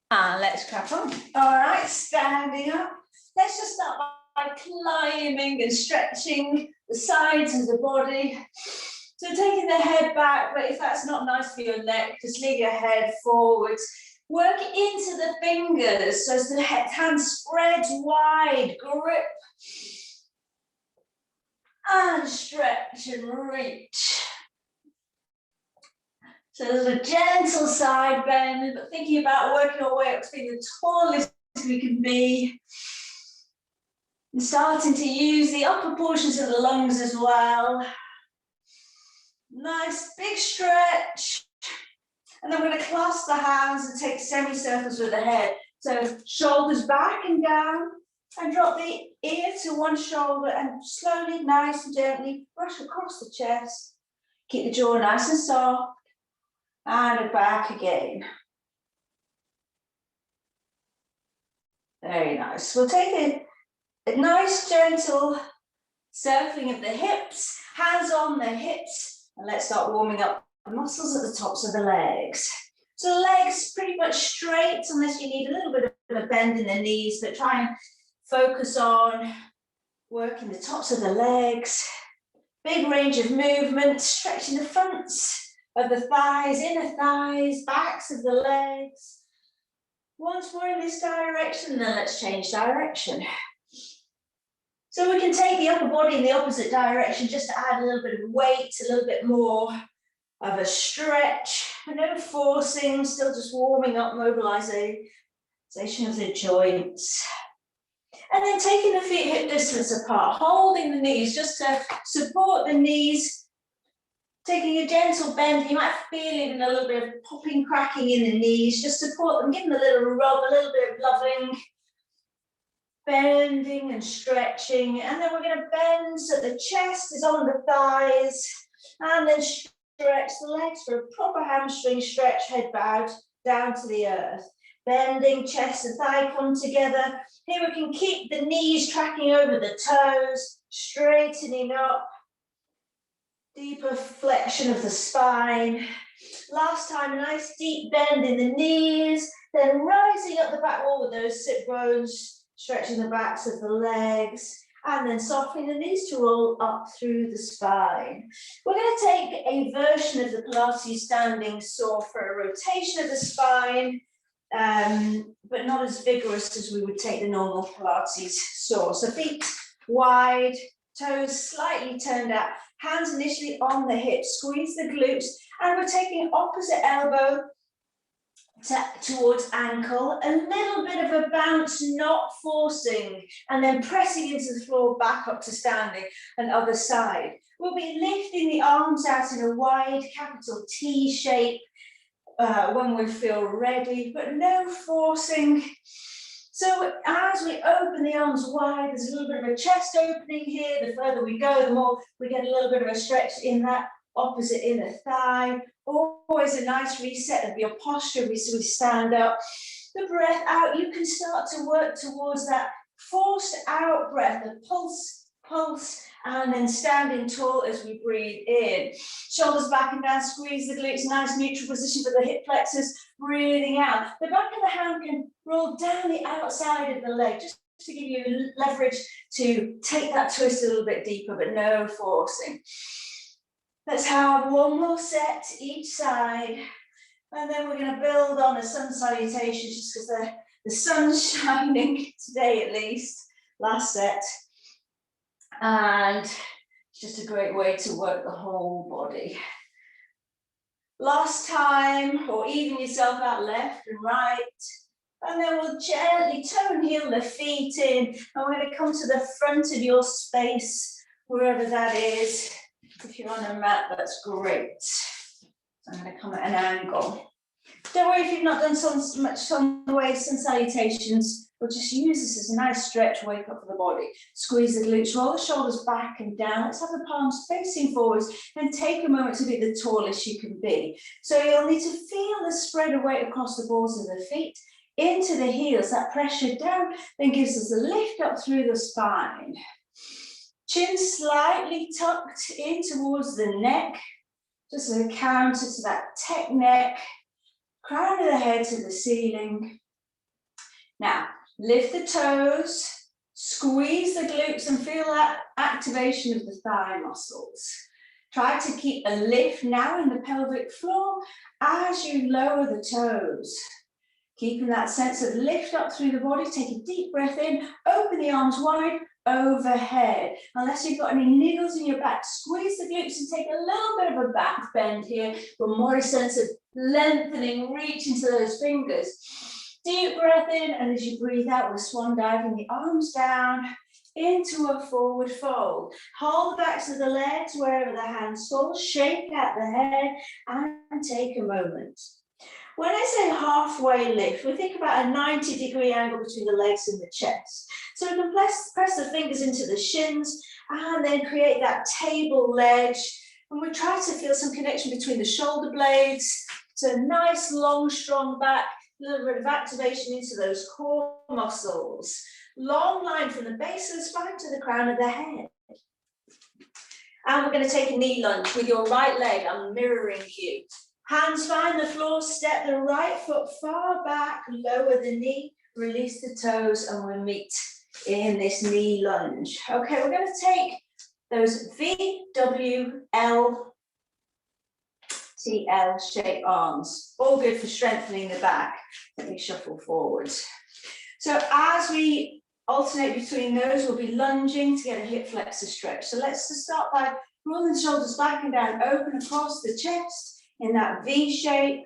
And let's crack on. All right, standing up. Let's just start by climbing and stretching the sides of the body. So taking the head back, but if that's not nice for your neck, just leave your head forwards. Work into the fingers, so as the hand spreads wide, grip. And stretch and reach. So there's a gentle side bend, but thinking about working our way up to being the tallest we can be. And starting to use the upper portions of the lungs as well. Nice big stretch. And then we're going to clasp the hands and take semicircles with the head. So shoulders back and down, and drop the ear to one shoulder and slowly, nice and gently brush across the chest. Keep the jaw nice and soft. And back again. Very nice. We'll take a nice gentle circling of the hips, hands on the hips, and let's start warming up the muscles at the tops of the legs. So the legs pretty much straight, unless you need a little bit of a bend in the knees, but try and focus on working the tops of the legs. Big range of movement, stretching the fronts of the thighs, inner thighs, backs of the legs. Once more in this direction, then let's change direction. So we can take the upper body in the opposite direction just to add a little bit of weight, a little bit more of a stretch. No forcing, still just warming up, mobilization of the joints. And then taking the feet hip distance apart, holding the knees just to support the knees. Taking a gentle bend, you might feel even a little bit of popping, cracking in the knees. Just support them, give them a little rub, a little bit of loving. Bending and stretching. And then we're going to bend so the chest is on the thighs. And then stretch the legs for a proper hamstring stretch, head bowed down to the earth. Bending, chest and thigh come together. Here we can keep the knees tracking over the toes, straightening up. Deeper flexion of the spine. Last time, a nice deep bend in the knees, then rising up the back wall with those sit bones, stretching the backs of the legs, and then softening the knees to roll up through the spine. We're going to take a version of the Pilates standing saw for a rotation of the spine, but not as vigorous as we would take the normal Pilates saw. So feet wide, toes slightly turned out. Hands initially on the hips, squeeze the glutes, and we're taking opposite elbow towards ankle, a little bit of a bounce, not forcing, and then pressing into the floor back up to standing, and other side. We'll be lifting the arms out in a wide capital T shape when we feel ready, but no forcing. So as we open the arms wide, there's a little bit of a chest opening here. The further we go, the more we get a little bit of a stretch in that opposite inner thigh. Always a nice reset of your posture as we stand up. The breath out, you can start to work towards that forced out breath, the pulse, and then standing tall as we breathe in. Shoulders back and down, squeeze the glutes, nice neutral position for the hip flexors, breathing out. The back of the hand can roll down the outside of the leg, just to give you leverage to take that twist a little bit deeper, but no forcing. Let's have one more set each side. And then we're going to build on a sun salutation, just because the sun's shining today at least. Last set. And it's just a great way to work the whole body. Last time, or even yourself out left and right. And then we'll gently toe and heel the feet in. And we're going to come to the front of your space, wherever that is. If you're on a mat, that's great. I'm going to come at an angle. Don't worry if you've not done so much sun waves and salutations. We'll just use this as a nice stretch, wake up for the body. Squeeze the glutes, roll the shoulders back and down. Let's have the palms facing forwards and take a moment to be the tallest you can be. So you'll need to feel the spread of weight across the balls of the feet into the heels. That pressure down then gives us a lift up through the spine. Chin slightly tucked in towards the neck, just as a counter to that tech neck. Crown of the head to the ceiling. Now, lift the toes, squeeze the glutes and feel that activation of the thigh muscles. Try to keep a lift now in the pelvic floor as you lower the toes. Keeping that sense of lift up through the body, take a deep breath in, open the arms wide, overhead. Unless you've got any niggles in your back, squeeze the glutes and take a little bit of a back bend here, but more a sense of lengthening, reach into those fingers. Deep breath in, and as you breathe out, we're swan diving the arms down into a forward fold. Hold the backs of the legs wherever the hands fall, shake out the head, and take a moment. When I say halfway lift, we think about a 90-degree angle between the legs and the chest. So we can press the fingers into the shins and then create that table ledge. And we try to feel some connection between the shoulder blades. So a nice, long, strong back, a little bit of activation into those core muscles. Long line from the base of the spine to the crown of the head. And we're going to take a knee lunge with your right leg. I'm mirroring you. Hands find the floor, step the right foot far back, lower the knee, release the toes, and we'll meet in this knee lunge. Okay, we're going to take those V, W, L, T, L shape arms. All good for strengthening the back. Let me shuffle forwards. So as we alternate between those, we'll be lunging to get a hip flexor stretch. So let's just start by rolling the shoulders back and down, open across the chest. In that V shape.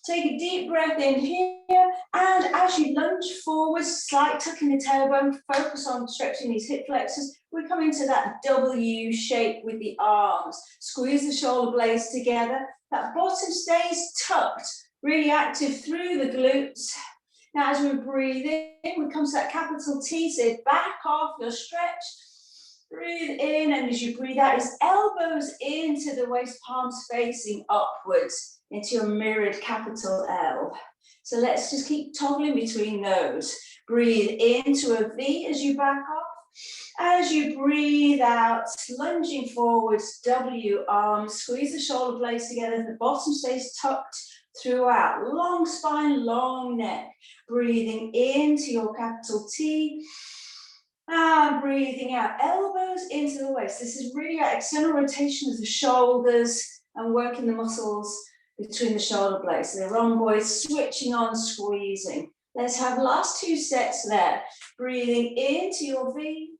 Take a deep breath in here, and as you lunge forwards, slight tuck in the tailbone, focus on stretching these hip flexors. We come into that W shape with the arms. Squeeze the shoulder blades together. That bottom stays tucked, really active through the glutes. Now as we breathe in, we come to that capital T, so back off your stretch. Breathe in, and as you breathe out, is elbows into the waist, palms facing upwards into your mirrored capital L. So let's just keep toggling between those. Breathe into a V as you back off. As you breathe out, lunging forwards, W arms, squeeze the shoulder blades together, the bottom stays tucked throughout. Long spine, long neck. Breathing into your capital T. And breathing out, elbows into the waist. This is really about external rotation of the shoulders and working the muscles between the shoulder blades. So the rhomboids switching on, squeezing. Let's have last two sets there. Breathing into your V,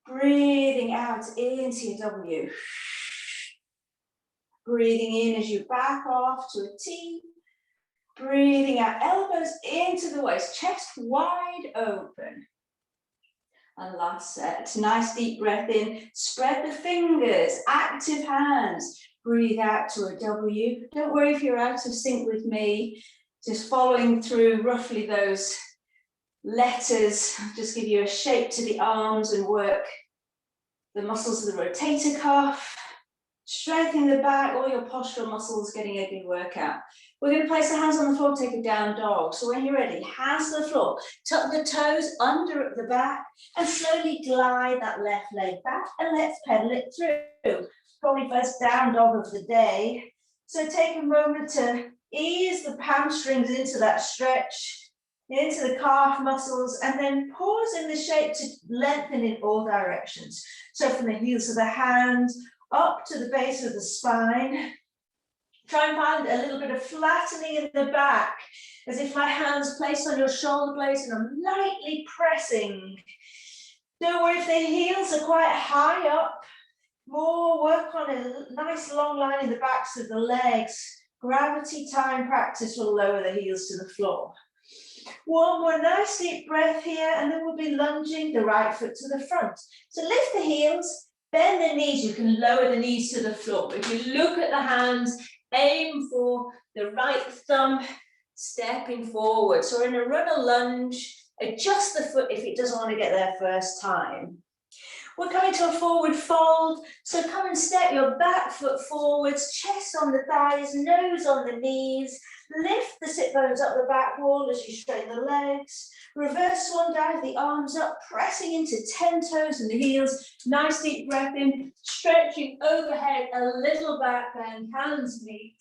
breathing out into your W. Breathing in as you back off to a T. Breathing out, elbows into the waist, chest wide open. And last set, nice deep breath in, spread the fingers, active hands, breathe out to a W. Don't worry if you're out of sync with me, just following through roughly those letters, just give you a shape to the arms and work the muscles of the rotator cuff, strengthening the back, all your postural muscles getting a good workout. We're going to place the hands on the floor, take a down dog. So when you're ready, hands to the floor, tuck the toes under at the back and slowly glide that left leg back and let's pedal it through. Probably first down dog of the day. So take a moment to ease the hamstrings into that stretch, into the calf muscles, and then pause in the shape to lengthen in all directions. So from the heels of the hands up to the base of the spine. Try and find a little bit of flattening in the back, as if my hands placed on your shoulder blades and I'm lightly pressing. Don't worry if the heels are quite high up. More work on a nice long line in the backs of the legs. Gravity time practice will lower the heels to the floor. One more nice deep breath here, and then we'll be lunging the right foot to the front. So lift the heels, bend the knees. You can lower the knees to the floor. If you look at the hands, aim for the right thumb stepping forward. So in a runner lunge, adjust the foot if it doesn't want to get there first time. We're coming to a forward fold, so come and step your back foot forwards, chest on the thighs, nose on the knees. Lift the sit bones up the back wall as you straighten the legs. Reverse swan dive the arms up, pressing into 10 toes and the heels. Nice deep breath in, stretching overhead, a little back bend, hands meet.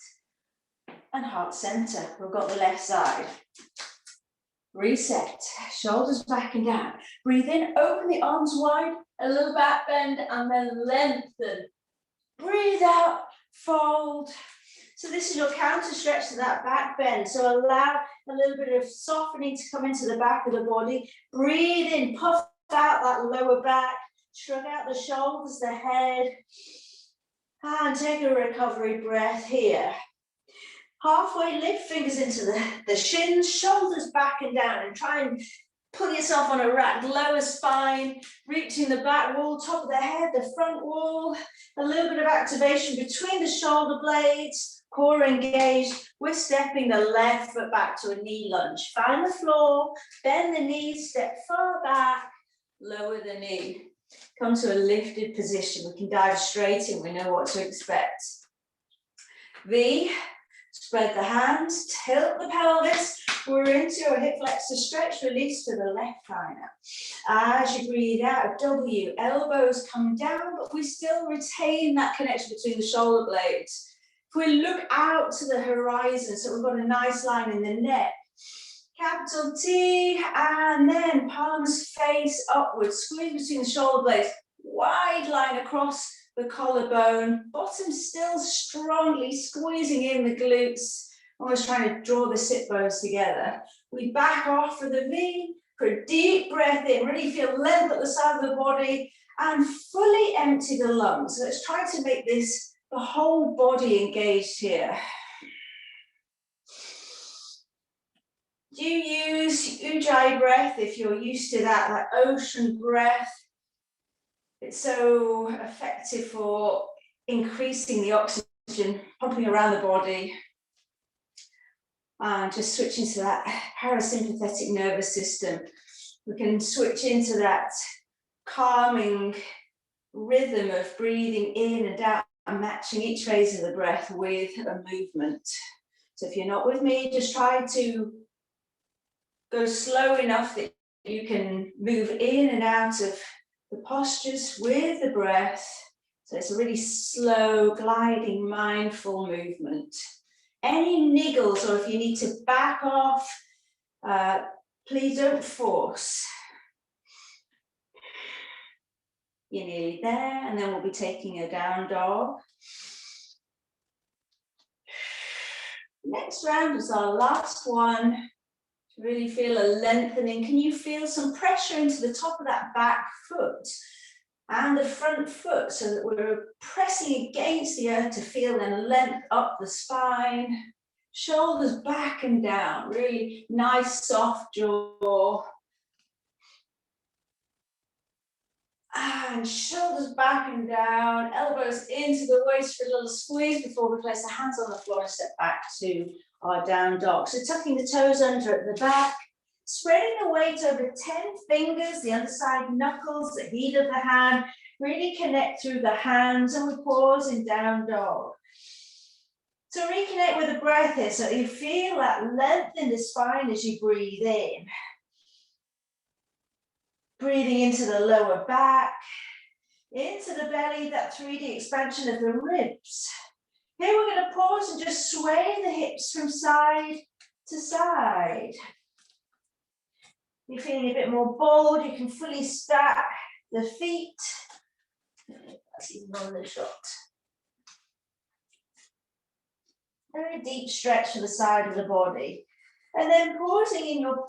And heart center. We've got the left side. Reset, shoulders back and down. Breathe in, open the arms wide, a little back bend, and then lengthen. Breathe out, fold. So this is your counter stretch to that back bend. So allow a little bit of softening to come into the back of the body. Breathe in, puff out that lower back, shrug out the shoulders, the head, and take a recovery breath here. Halfway lift, fingers into the shins, shoulders back and down, and try and pull yourself on a rack, lower spine, reaching the back wall, top of the head, the front wall, a little bit of activation between the shoulder blades, core engaged. We're stepping the left foot back to a knee lunge. Find the floor, bend the knees, step far back, lower the knee. Come to a lifted position. We can dive straight in, we know what to expect. V. Spread the hands, tilt the pelvis. We're into a hip flexor stretch, release to the left thigh now. As you breathe out, W, elbows come down, but we still retain that connection between the shoulder blades. If we look out to the horizon, so we've got a nice line in the neck, capital T, and then palms face upwards, squeeze between the shoulder blades, wide line across the collarbone, bottom still strongly squeezing in the glutes, almost trying to draw the sit bones together. We back off for the V, for a deep breath in, really feel length at the side of the body, and fully empty the lungs. So let's try to make this the whole body engaged here. Do use Ujjayi breath if you're used to that ocean breath. It's so effective for increasing the oxygen pumping around the body. And just switching to that parasympathetic nervous system. We can switch into that calming rhythm of breathing in and out and matching each phase of the breath with a movement. So if you're not with me, just try to go slow enough that you can move in and out of the postures with the breath. So it's a really slow, gliding, mindful movement. Any niggles, or if you need to back off, please don't force. You're nearly there, and then we'll be taking a down dog. Next round is our last one. Really feel a lengthening. Can you feel some pressure into the top of that back foot and the front foot, so that we're pressing against the earth to feel a length up the spine, shoulders back and down, really nice soft jaw. And shoulders back and down, elbows into the waist for a little squeeze before we place the hands on the floor and step back to our down dog. So tucking the toes under at the back, spreading the weight over 10 fingers, the underside knuckles, the heat of the hand, really connect through the hands, and we pause in down dog. So reconnect with the breath here, so you feel that length in the spine as you breathe in. Breathing into the lower back, into the belly, that 3D expansion of the ribs. Here we're going to pause and just sway the hips from side to side. You're feeling a bit more bold, you can fully stack the feet. That's even on the shot. Very deep stretch to the side of the body. And then pausing in your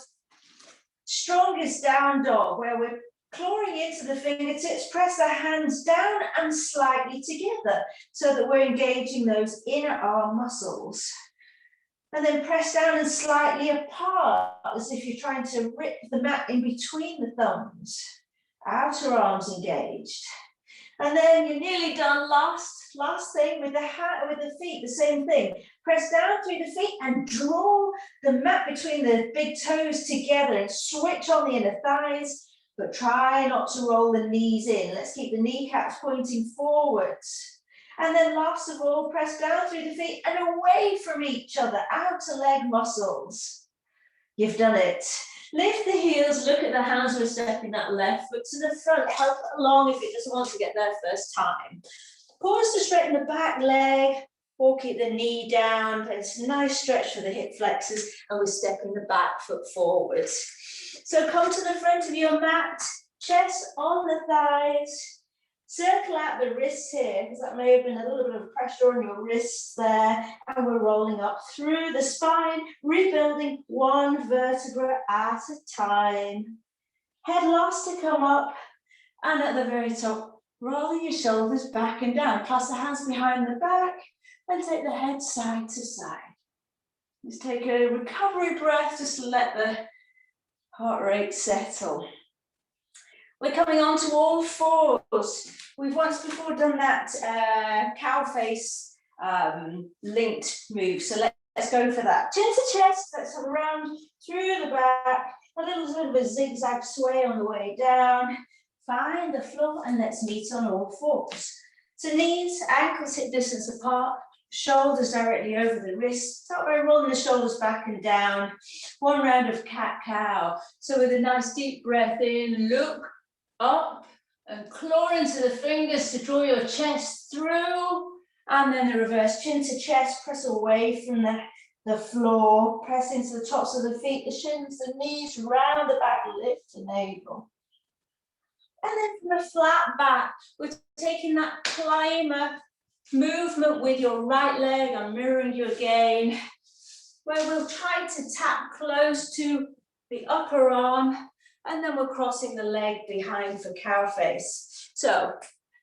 strongest down dog, where we're clawing into the fingertips, press the hands down and slightly together so that we're engaging those inner arm muscles. And then press down and slightly apart, as if you're trying to rip the mat in between the thumbs. Outer arms engaged. And then you're nearly done. Last thing with the feet, the same thing. Press down through the feet and draw the mat between the big toes together and switch on the inner thighs, but try not to roll the knees in. Let's keep the kneecaps pointing forwards. And then last of all, press down through the feet and away from each other, outer leg muscles. You've done it. Lift the heels, look at the hands, we're stepping that left foot to the front, help it along if it doesn't want to get there first time. Pause to straighten the back leg, or keep the knee down. It's a nice stretch for the hip flexors, and we're stepping the back foot forwards. So come to the front of your mat, chest on the thighs. Circle out the wrists here, because that may have been a little bit of pressure on your wrists there. And we're rolling up through the spine, rebuilding one vertebra at a time. Head last to come up, and at the very top, rolling your shoulders back and down. Clasp the hands behind the back, and take the head side to side. Just take a recovery breath, just let the heart rate settle. We're coming on to all fours. We've once before done that cow face linked move, so let's go for that. Chin to chest, let's have a round through the back, a little bit of zigzag sway on the way down. Find the floor and let's meet on all fours. So knees, ankles hip distance apart, shoulders directly over the wrists. Start by rolling the shoulders back and down. One round of cat-cow. So with a nice deep breath in, look up and claw into the fingers to draw your chest through, and then the reverse, chin to chest, press away from the floor, press into the tops of the feet, the shins, the knees, round the back, lift the navel. And then from a flat back, we're taking that climber movement with your right leg. I'm mirroring you again, where we'll try to tap close to the upper arm, and then we're crossing the leg behind for cow face. So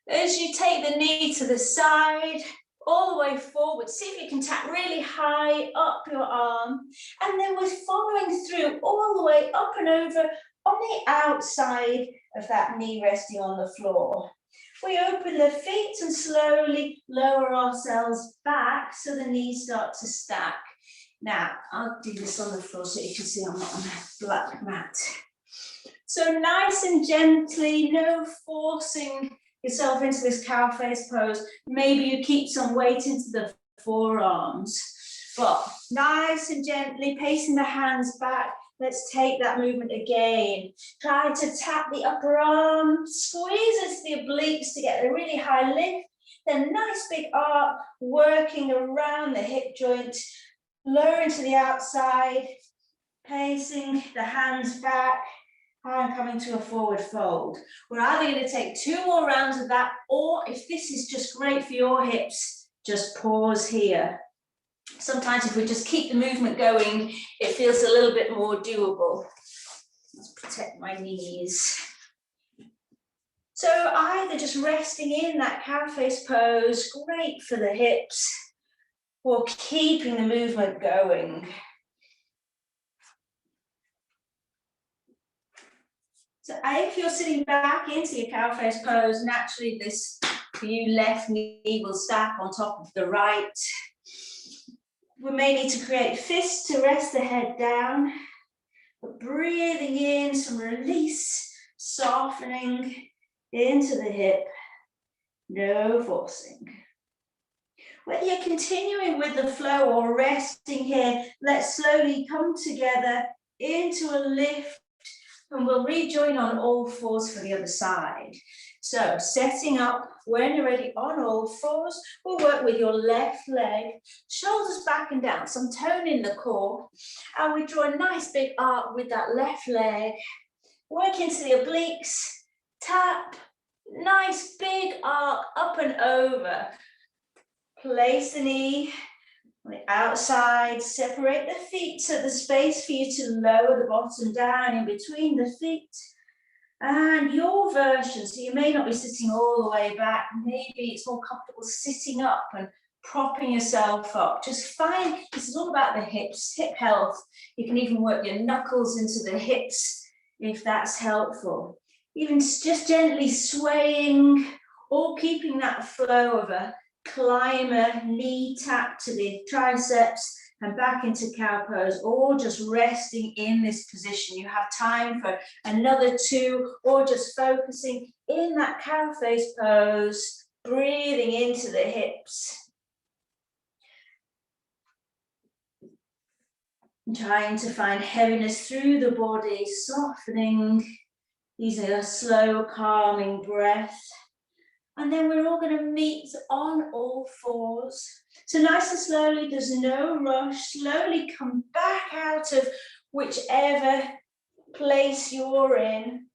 as you take the knee to the side, all the way forward, see if you can tap really high up your arm, and then we're following through all the way up and over on the outside of that knee resting on the floor. We open the feet and slowly lower ourselves back so the knees start to stack. Now, I'll do this on the floor so you can see I'm not on a black mat. So nice and gently, no forcing yourself into this cow face pose. Maybe you keep some weight into the forearms, but nice and gently, pacing the hands back. Let's take that movement again. Try to tap the upper arm, squeeze into the obliques to get a really high lift. Then nice big arc, working around the hip joint, lowering to the outside, pacing the hands back, and coming to a forward fold. We're either going to take 2 more rounds of that, or if this is just great for your hips, just pause here. Sometimes if we just keep the movement going, it feels a little bit more doable. Let's protect my knees. So either just resting in that cow face pose, great for the hips, or keeping the movement going. So if you're sitting back into your cow face pose, naturally this, for you, left knee will stack on top of the right. We may need to create fists to rest the head down, but breathing in, some release, softening into the hip, no forcing. Whether you're continuing with the flow or resting here, let's slowly come together into a lift, and we'll rejoin on all fours for the other side. So setting up, when you're ready on all fours, we'll work with your left leg, shoulders back and down, some tone in the core, and we draw a nice big arc with that left leg, work into the obliques, tap, nice big arc up and over. Place the knee on the outside, separate the feet so there's space for you to lower the bottom down in between the feet. And your version, so you may not be sitting all the way back, maybe it's more comfortable sitting up and propping yourself up. Just find, this is all about the hips, hip health. You can even work your knuckles into the hips if that's helpful. Even just gently swaying or keeping that flow of a climber, knee tap to the triceps and back into cow pose, or just resting in this position. You have time for another 2, or just focusing in that cow face pose, breathing into the hips. Trying to find heaviness through the body, softening. These are a slow, calming breath. And then we're all going to meet on all fours. So nice and slowly, there's no rush, slowly come back out of whichever place you're in.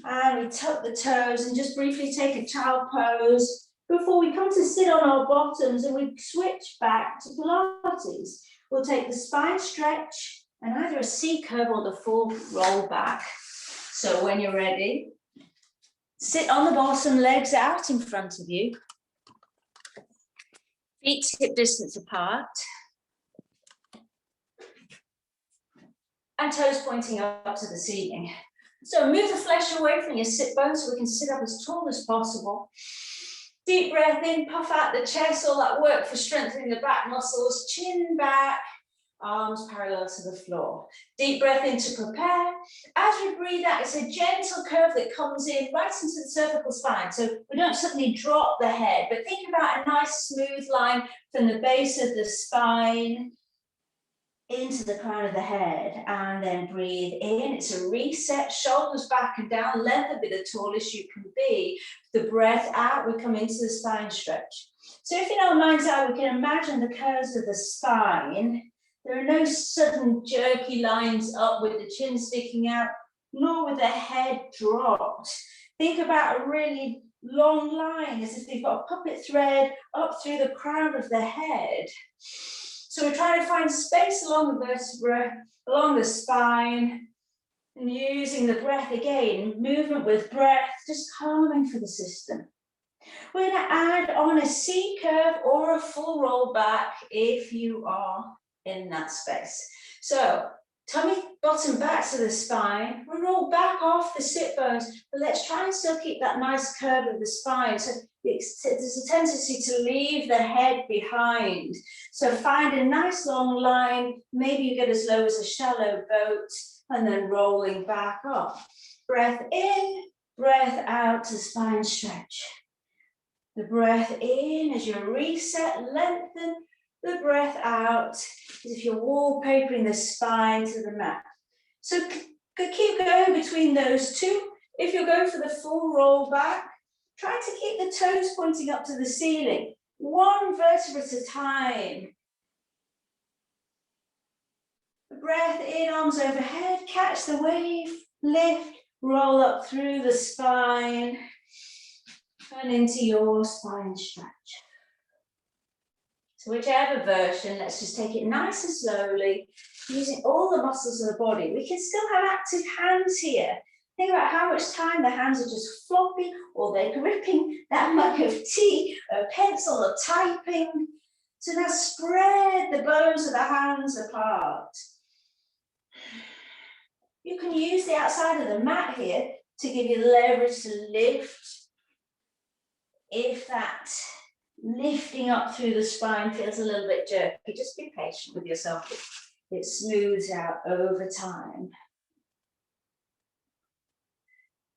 And we tuck the toes and just briefly take a child pose before we come to sit on our bottoms and we switch back to Pilates. We'll take the spine stretch and either a C curve or the full roll back. So when you're ready, sit on the bottom, legs out in front of you. Feet hip distance apart. And toes pointing up to the ceiling. So move the flesh away from your sit bones so we can sit up as tall as possible. Deep breath in, puff out the chest, all that work for strengthening the back muscles, chin back, arms parallel to the floor. Deep breath in to prepare. As we breathe out, it's a gentle curve that comes in right into the cervical spine. So we don't suddenly drop the head, but think about a nice smooth line from the base of the spine into the crown of the head, and then breathe in. It's a reset, shoulders back and down, length will be the tallest you can be. The breath out, we come into the spine stretch. So if in our mind's eye, we can imagine the curves of the spine. There are no sudden jerky lines up with the chin sticking out, nor with the head dropped. Think about a really long line, as if you've got a puppet thread up through the crown of the head. So we're trying to find space along the vertebra, along the spine, and using the breath again, movement with breath, just calming for the system. We're going to add on a C curve or a full roll back if you are in that space. So tummy bottom back to the spine, we roll back off the sit bones, but let's try and still keep that nice curve of the spine. So there's a tendency to leave the head behind. So find a nice long line, maybe you get as low as a shallow boat, and then rolling back up. Breath in, breath out to spine stretch. The breath in as you reset, lengthen. The breath out as if you're wallpapering the spine to the mat. So keep going between those two. If you're going for the full roll back, try to keep the toes pointing up to the ceiling, one vertebra at a time. Breath in, arms overhead, catch the wave, lift, roll up through the spine and into your spine stretch. So whichever version, let's just take it nice and slowly, using all the muscles of the body. We can still have active hands here. Think about how much time the hands are just floppy or they're gripping that mug of tea, a pencil, or typing. So now spread the bones of the hands apart. You can use the outside of the mat here to give you the leverage to lift. If that lifting up through the spine feels a little bit jerky, just be patient with yourself. It smooths out over time.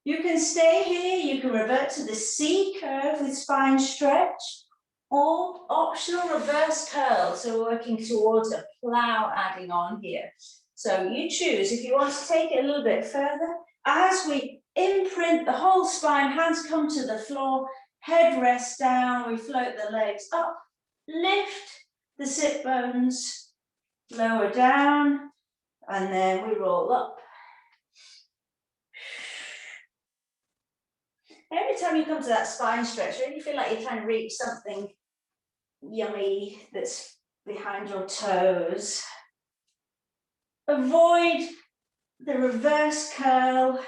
You can stay here, you can revert to the C curve with spine stretch, or optional reverse curl, so working towards a plow adding on here. So you choose if you want to take it a little bit further. As we imprint the whole spine, hands come to the floor, head rests down, we float the legs up, lift the sit bones, lower down, and then we roll up. Every time you come to that spine stretch, really feel like you're trying to reach something yummy that's behind your toes. Avoid the reverse curl.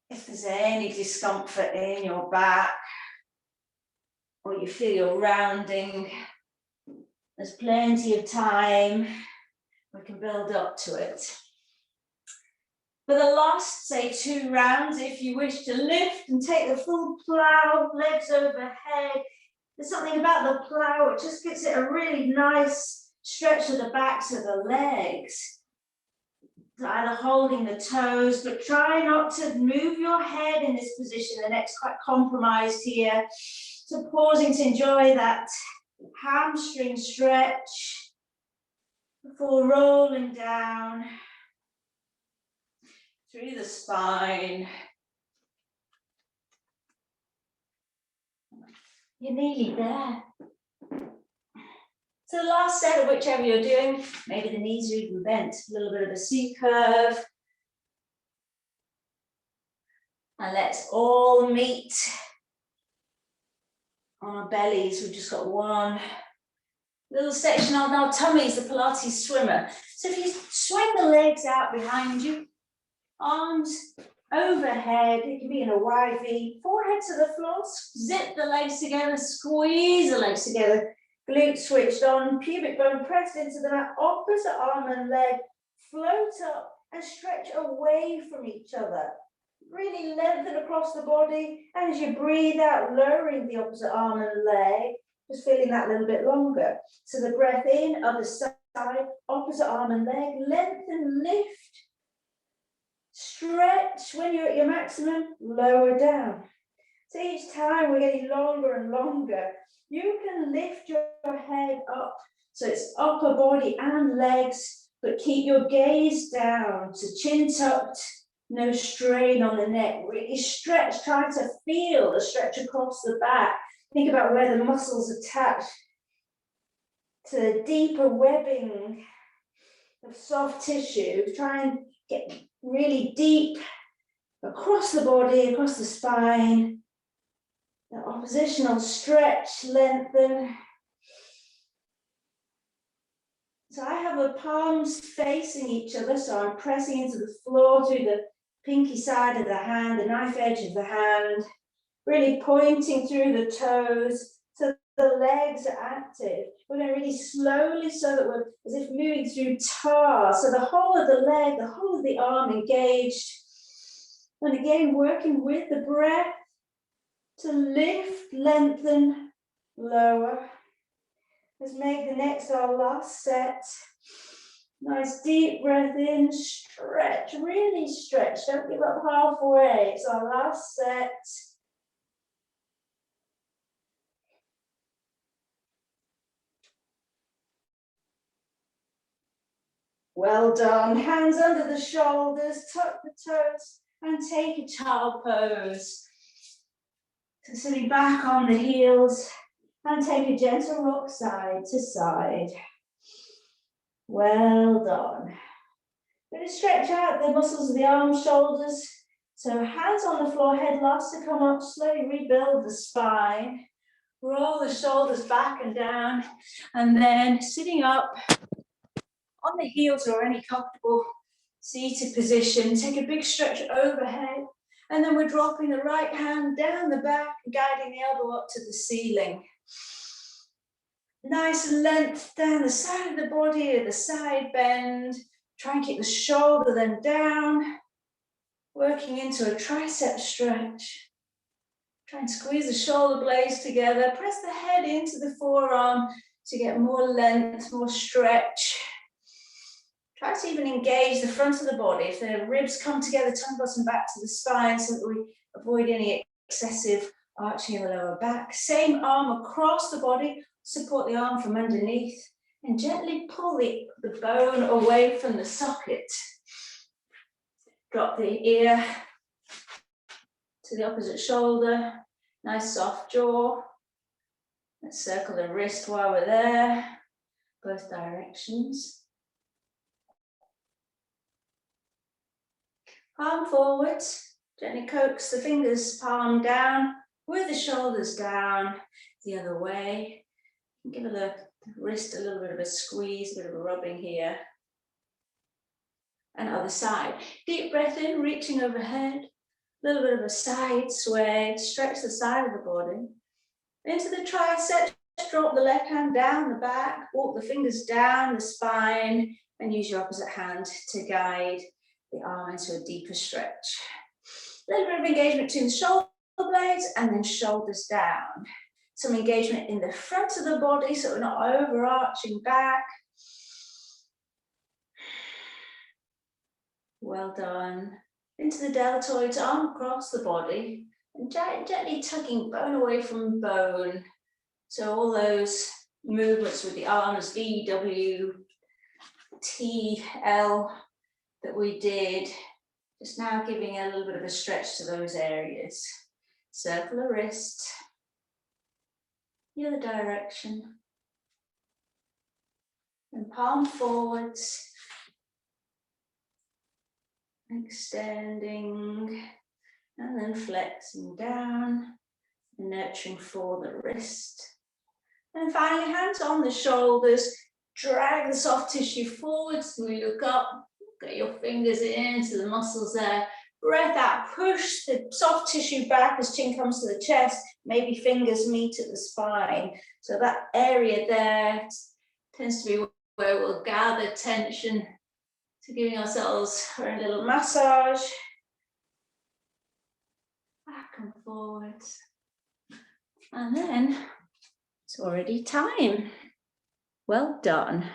If there's any discomfort in your back, or you feel you're rounding, there's plenty of time. We can build up to it. For the last, say, 2 rounds, if you wish to lift and take the full plow, legs overhead, there's something about the plow, it just gives it a really nice stretch of the backs of the legs. Either holding the toes, but try not to move your head in this position. The neck's quite compromised here. So pausing to enjoy that hamstring stretch before rolling down through the spine. You're nearly there. So the last set of whichever you're doing, maybe the knees are even bent, a little bit of a C curve. And let's all meet on our bellies. We've just got one little section on our tummies, the Pilates swimmer. So if you swing the legs out behind you, arms overhead, it can be in a wide V, forehead to the floor, zip the legs together, squeeze the legs together, glutes switched on, pubic bone pressed into the mat, opposite arm and leg, float up and stretch away from each other. Really lengthen across the body, and as you breathe out, lowering the opposite arm and leg, just feeling that a little bit longer. So the breath in, other side, opposite arm and leg, lengthen, lift, stretch. When you're at your maximum, lower down. So each time we're getting longer and longer. You can lift your head up, so it's upper body and legs, but keep your gaze down, so chin tucked, no strain on the neck. Really stretch, try to feel the stretch across the back. Think about where the muscles attach to the deeper webbing of soft tissue. Try and get really deep across the body, across the spine. The oppositional stretch, lengthen. So I have the palms facing each other, so I'm pressing into the floor through the pinky side of the hand, the knife edge of the hand, really pointing through the toes so the legs are active. We're going to really slowly, so that we're as if moving through tar, so the whole of the leg, the whole of the arm engaged. And again, working with the breath to lift, lengthen, lower. Let's make the next our last set. Nice deep breath in, stretch, really stretch. Don't give up halfway. It's our last set. Well done. Hands under the shoulders, tuck the toes, and take a child pose. So sitting back on the heels, and take a gentle rock side to side. Well done. Going to stretch out the muscles of the arms, shoulders. So hands on the floor, head last to come up, slowly rebuild the spine. Roll the shoulders back and down, and then sitting up on the heels or any comfortable seated position. Take a big stretch overhead, and then we're dropping the right hand down the back, guiding the elbow up to the ceiling. Nice length down the side of the body, the side bend. Try and keep the shoulder then down, working into a tricep stretch. Try and squeeze the shoulder blades together. Press the head into the forearm to get more length, more stretch. Try to even engage the front of the body. If the ribs come together, tongue bottom back to the spine, so that we avoid any excessive arching in the lower back. Same arm across the body. Support the arm from underneath and gently pull the bone away from the socket. Drop the ear to the opposite shoulder. Nice soft jaw. Let's circle the wrist while we're there, both directions. Palm forwards, gently coax the fingers, palm down, with the shoulders down, the other way. Give the wrist a little bit of a squeeze, a bit of a rubbing here. And other side. Deep breath in, reaching overhead. A little bit of a side sway, stretch the side of the body. Into the triceps, drop the left hand down the back, walk the fingers down the spine, and use your opposite hand to guide the arm into a deeper stretch. A little bit of engagement between the shoulder blades and then shoulders down. Some engagement in the front of the body, so we're not overarching back. Well done. Into the deltoids, arm across the body, and gently tucking bone away from bone. So all those movements with the arms, V, W, T, L, that we did, just now giving a little bit of a stretch to those areas. Circle the wrist. the other direction. And palm forwards. Extending and then flexing down and nurturing for the wrist. And finally, hands on the shoulders, drag the soft tissue forwards. We look up, get your fingers into the muscles there. Breath out, push the soft tissue back as chin comes to the chest. Maybe fingers meet at the spine. So that area there tends to be where we'll gather tension. So giving ourselves a little massage. Back and forwards. And then it's already time. Well done.